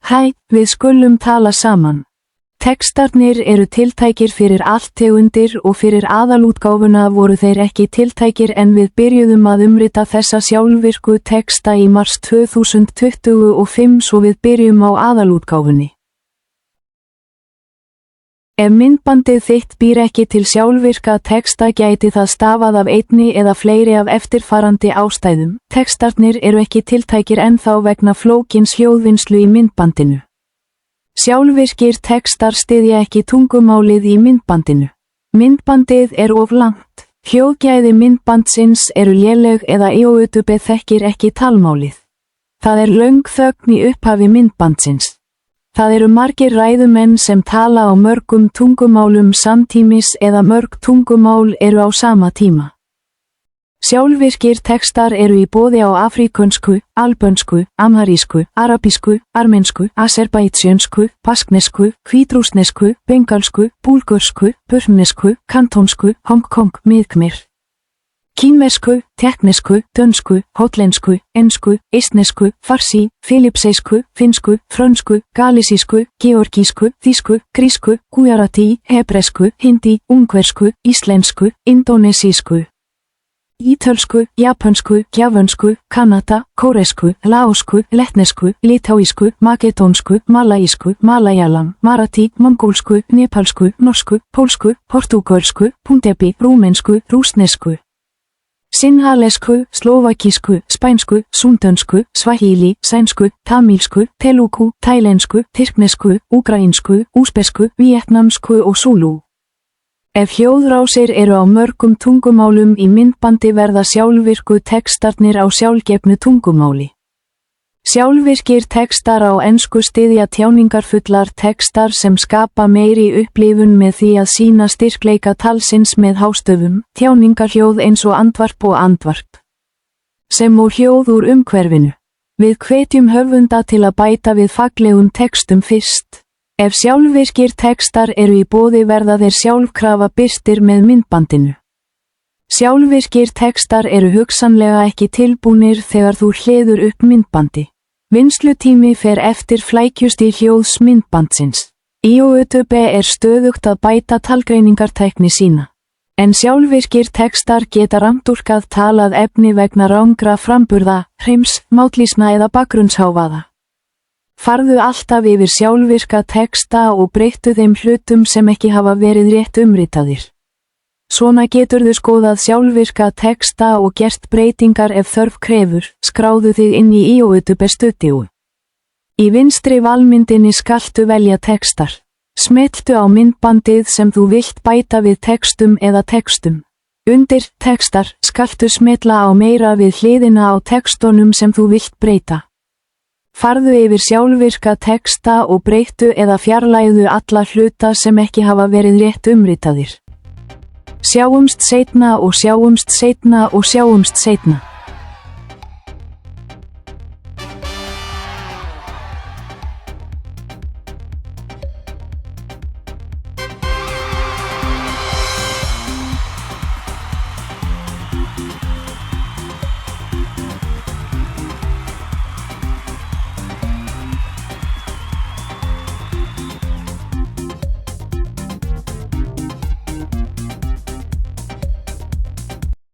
Hæ, við skulum tala saman. Textarnir eru tiltækir fyrir allt tegundir og fyrir aðalútgáfuna voru þeir ekki tiltækir en við byrjuðum að umrita þessa sjálfvirku texta í mars 2025 svo við byrjum á aðalútgáfunni. Ef myndbandið þitt býr ekki til sjálfvirka texta gæti það stafað af einni eða fleiri af eftirfarandi ástæðum. Textarnir eru ekki tiltækir ennþá vegna flókins hljóðvinnslu í myndbandinu. Sjálfvirkir textar styðja ekki tungumálið í myndbandinu. Myndbandið er of langt. Hljóðgæði myndbandsins eru léleg eða YouTube þekkir ekki talmálið. Það er löng þögn í upphafi myndbandsins. Það eru margir ræðumenn sem tala á mörgum tungumálum samtímis eða mörg tungumál eru á sama tíma. Sjálfvirkir textar eru í boði á afríkönsku, albönsku, amharísku, arabísku, armensku, aserbædsjönsku, basknesku, hvítrússnesku, bengalsku, búlgörsku, burmnesku, kantónsku, Hongkong, miðkmir. Kínversku, tékknesku, dönsku, hollensku, ensku, eistnesku, farsi, filipsísku, finsku, frönsku, galísísku, georgísku, þýsku, grísku, gujarati, hebresku, hindi, ungversku, íslensku, indónesísku. Ítölsku, japönsku, gjafönsku, kanada, kóresku, laosku, lettnesku, litáísku, makedónsku, malaísku, malayalam, marati, mongólsku, nepalsku, norsku, pólsku, portúgölsku, punjabi, rúmensku, rússnesku. Sinhalesku, slovakísku, spænsku, súndönsku, svahili, sænsku, tamílsku, telugu, tælensku, tyrknesku, úkraínsku, úsbesku, vietnamsku og súlú. Ef hljóðrásir eru á mörgum tungumálum í myndbandi verða sjálfvirku textarnir á sjálfgefnu tungumáli. Sjálfvirkir textar á ensku styðja tjáningarfullar textar sem skapa meiri upplifun með því að sýna styrkleika talsins með hástöfum, tjáningarhljóð eins og andvarp og andvarp. Sem og hljóð úr umhverfinu. Við hvetjum höfunda til að bæta við fallegum textum fyrst. Ef sjálfvirkir textar eru í boði verða þeir sjálfkrafa birtir með myndbandinu. Sjálfvirkir textar eru hugsanlega ekki tilbúnir þegar þú hleður upp myndbandi. Vinnslutími fer eftir flækjustig hljóðs myndbandsins. YouTube er stöðugt að bæta talgreiningartækni sína. En sjálfvirkir textar geta rangtúlkað talað efni vegna rangra framburða, hreims, mállýsna eða bakgrunnshávaða. Farðu alltaf yfir sjálfvirka texta og breyttu þeim hlutum sem ekki hafa verið rétt umritaðir. Svona geturðu skoðað sjálfvirka texta og gert breytingar ef þörf krefur, skráðu þig inn í YouTube Studio. Í vinstri valmyndinni skaltu velja textar. Smelltu á myndbandið sem þú vilt bæta við textum eða textum. Undir textar skaltu smella á meira við hliðina á textunum sem þú vilt breyta. Farðu yfir sjálfvirka texta og breyttu eða fjarlægðu alla hluta sem ekki hafa verið rétt umritaðir. Sjáumst seinna og sjáumst seinna og sjáumst seinna.